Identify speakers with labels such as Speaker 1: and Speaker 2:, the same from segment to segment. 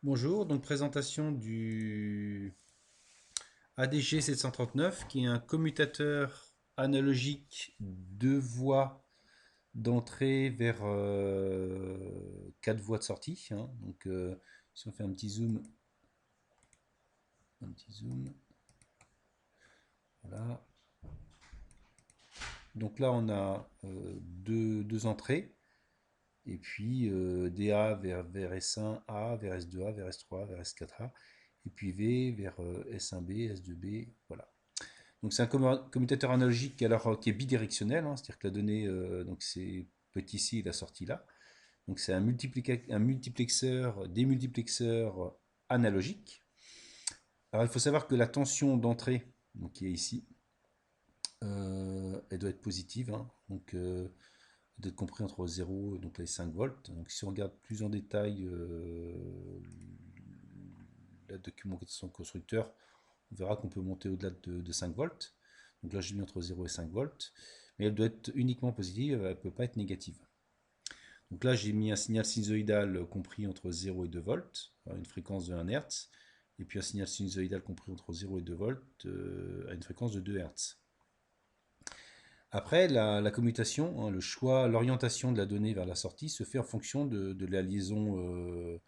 Speaker 1: Bonjour, donc présentation du ADG 739 qui est un commutateur analogique deux voies d'entrée vers quatre voies de sortie, hein. Donc si on fait un petit zoom, voilà. Donc là on a deux entrées et puis DA vers S1A, vers S2A, vers S3A, vers S4A et puis V vers S1B, S2B, voilà. Donc c'est un commutateur analogique alors, qui est bidirectionnel, hein, c'est-à-dire que la donnée, donc c'est petit ici et la sortie là. Donc c'est un multiplexeur, démultiplexeur analogique. Alors il faut savoir que la tension d'entrée, donc qui est ici, elle doit être positive, hein, donc elle doit être comprise entre 0 donc les 5 volts. Donc si on regarde plus en détail la documentation constructeur, on verra qu'on peut monter au-delà de 5 volts. Donc là, j'ai mis entre 0 et 5 volts. Mais elle doit être uniquement positive, elle ne peut pas être négative. Donc là, j'ai mis un signal sinusoïdal compris entre 0 et 2 volts, à une fréquence de 1 Hz. Et puis un signal sinusoïdal compris entre 0 et 2 volts à une fréquence de 2 Hz. Après, la commutation, hein, le choix, l'orientation de la donnée vers la sortie se fait en fonction de la liaison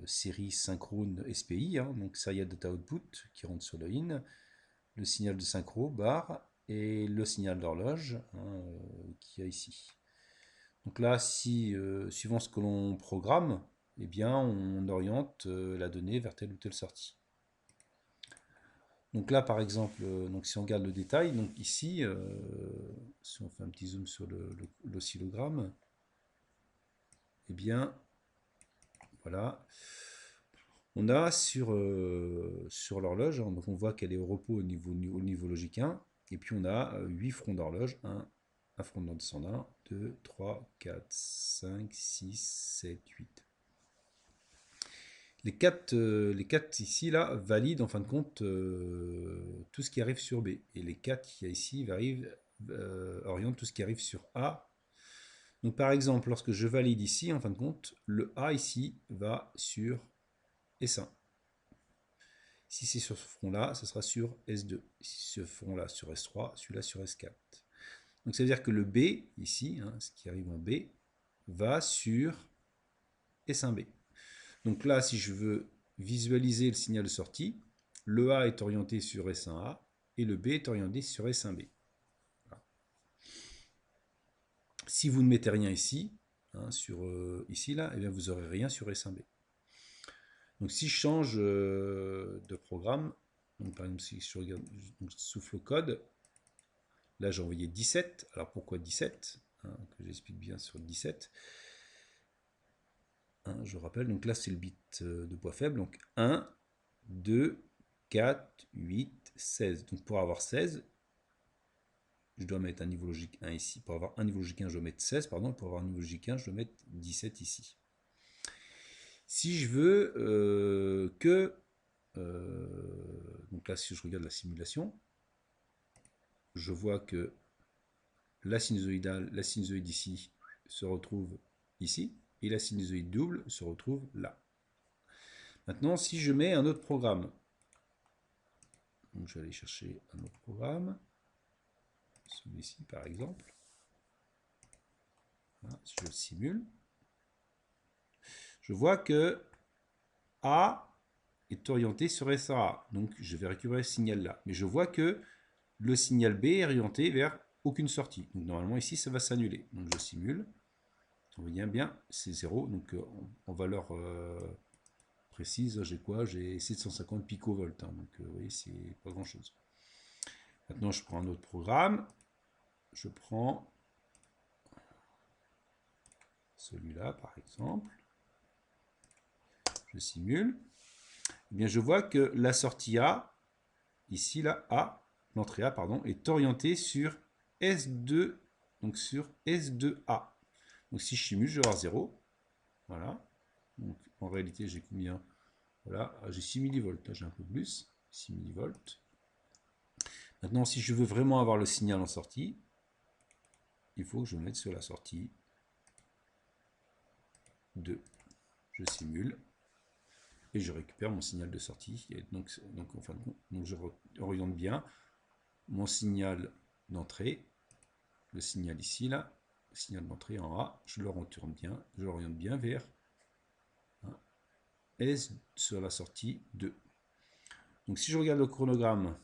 Speaker 1: série synchrone SPI, hein, donc Serial Data Output, qui rentre sur le in, le signal de synchro, bar, et le signal d'horloge, hein, qu'il y a ici. Donc là, si, suivant ce que l'on programme, eh bien, on oriente la donnée vers telle ou telle sortie. Donc là, par exemple, donc si on regarde le détail, donc ici, si on fait un petit zoom sur l'oscillogramme, eh bien, voilà, on a sur l'horloge, hein, donc on voit qu'elle est au repos au niveau logique 1, et puis on a 8 fronts d'horloge, un front de descendant, 1, 2, 3, 4, 5, 6, 7, 8. Les quatre ici, là, valident en fin de compte tout ce qui arrive sur B. Et les 4 qui y a ici orientent tout ce qui arrive sur A. Donc par exemple, lorsque je valide ici, en fin de compte, le A ici va sur S1. Si c'est sur ce front-là, ça sera sur S2. Si ce front-là sur S3, celui-là sur S4. Donc ça veut dire que le B, ici, hein, ce qui arrive en B, va sur S1B. Donc là, si je veux visualiser le signal de sortie, le A est orienté sur S1A et le B est orienté sur S1B. Voilà. Si vous ne mettez rien ici, hein, ici, là, eh bien, vous n'aurez rien sur S1B. Donc si je change de programme, donc par exemple si je regarde, je souffle au code, là j'ai envoyé 17. Alors pourquoi 17, hein, que j'explique bien sur 17. Hein, je rappelle, donc là c'est le bit de poids faible, donc 1, 2, 4, 8, 16. Donc pour avoir 16, je dois mettre un niveau logique 1 ici. Pour avoir un niveau logique 1, je dois mettre 16, pardon. Pour avoir un niveau logique 1, je dois mettre 17 ici. Si je veux donc là, si je regarde la simulation, je vois que la sinusoïde ici se retrouve ici, et la sinusoïde double se retrouve là. Maintenant, si je mets un autre programme, donc je vais aller chercher un autre programme, celui-ci par exemple, voilà, si je le simule, je vois que A est orienté sur SAA, donc je vais récupérer ce signal là, mais je vois que le signal B est orienté vers aucune sortie, donc normalement ici ça va s'annuler, donc je simule. Vous voyez bien, c'est 0, donc en valeur précise, j'ai quoi? J'ai 750 picovolts, hein, donc vous voyez, c'est pas grand chose. Maintenant, je prends un autre programme, je prends celui-là par exemple, je simule, eh bien je vois que la sortie A, ici là, A, l'entrée A, pardon, est orientée sur S2, donc sur S2A. Donc si je simule, je vais avoir 0, voilà. Donc en réalité, j'ai combien? Voilà, j'ai 6 millivolts, là j'ai un peu plus, 6 millivolts. Maintenant, si je veux vraiment avoir le signal en sortie, il faut que je me mette sur la sortie 2. Je simule. et je récupère mon signal de sortie. Et donc en fin de compte, donc je oriente bien mon signal d'entrée, le signal ici, là, le signal d'entrée en A, je l'oriente bien vers S sur la sortie 2. Donc si je regarde le chronogramme,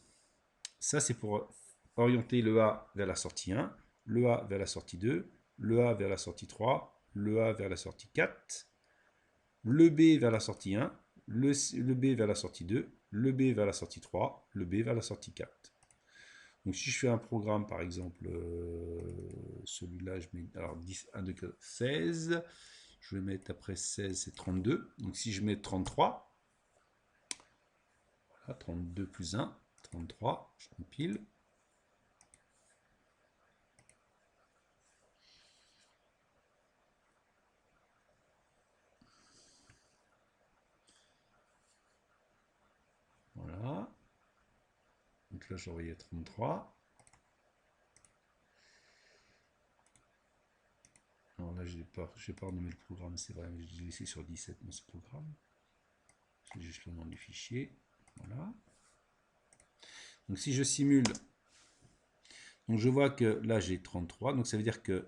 Speaker 1: ça c'est pour orienter le A vers la sortie 1, le A vers la sortie 2, le A vers la sortie 3, le A vers la sortie 4, le B vers la sortie 1, le B vers la sortie 2, le B vers la sortie 3, le B vers la sortie 4. Donc si je fais un programme, par exemple, celui-là, je mets alors 10, 1, 2, 4, 16, je vais mettre après 16, c'est 32. Donc si je mets 33, voilà, 32 plus 1, 33, je compile. Voilà. Donc là, j'aurais 33. Alors là, je n'ai pas renommé le programme, c'est vrai, mais je l'ai laissé sur 17 dans ce programme. C'est juste le nom du fichier. Voilà. Donc si je simule, donc je vois que là j'ai 33, donc ça veut dire que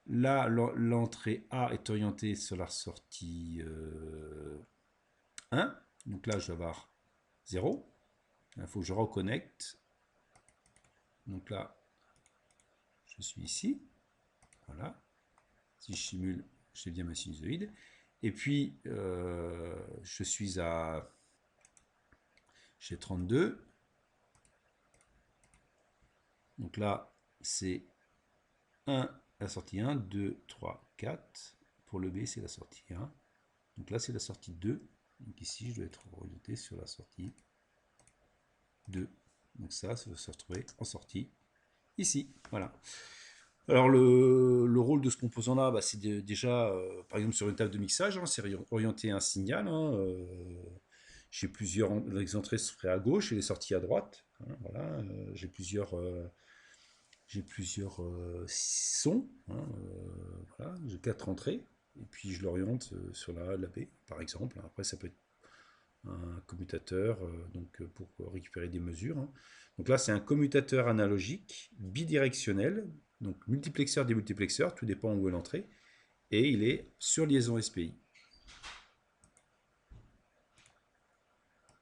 Speaker 1: là l'entrée A est orientée sur la sortie 1, donc là je vais avoir 0. Il faut que je reconnecte. Donc là, je suis ici. Voilà. Si je simule, j'ai bien ma sinusoïde. Et puis, je suis à... J'ai 32. Donc là, c'est 1, la sortie 1, 2, 3, 4. Pour le B, c'est la sortie 1. Donc là, c'est la sortie 2. Donc ici, je dois être orienté sur la sortie 2. Donc ça va se retrouver en sortie ici. Voilà. Alors le rôle de ce composant-là, bah, c'est déjà, par exemple sur une table de mixage, hein, c'est orienter un signal. Hein, j'ai plusieurs, les entrées seraient à gauche et les sorties à droite. Hein, voilà, j'ai plusieurs sons. Hein, voilà, j'ai 4 entrées et puis je l'oriente sur la A, la B, par exemple. Après, ça peut être un commutateur donc pour récupérer des mesures. Hein. Donc là, c'est un commutateur analogique bidirectionnel, donc multiplexeur, démultiplexeur, tout dépend où est l'entrée, et il est sur liaison SPI.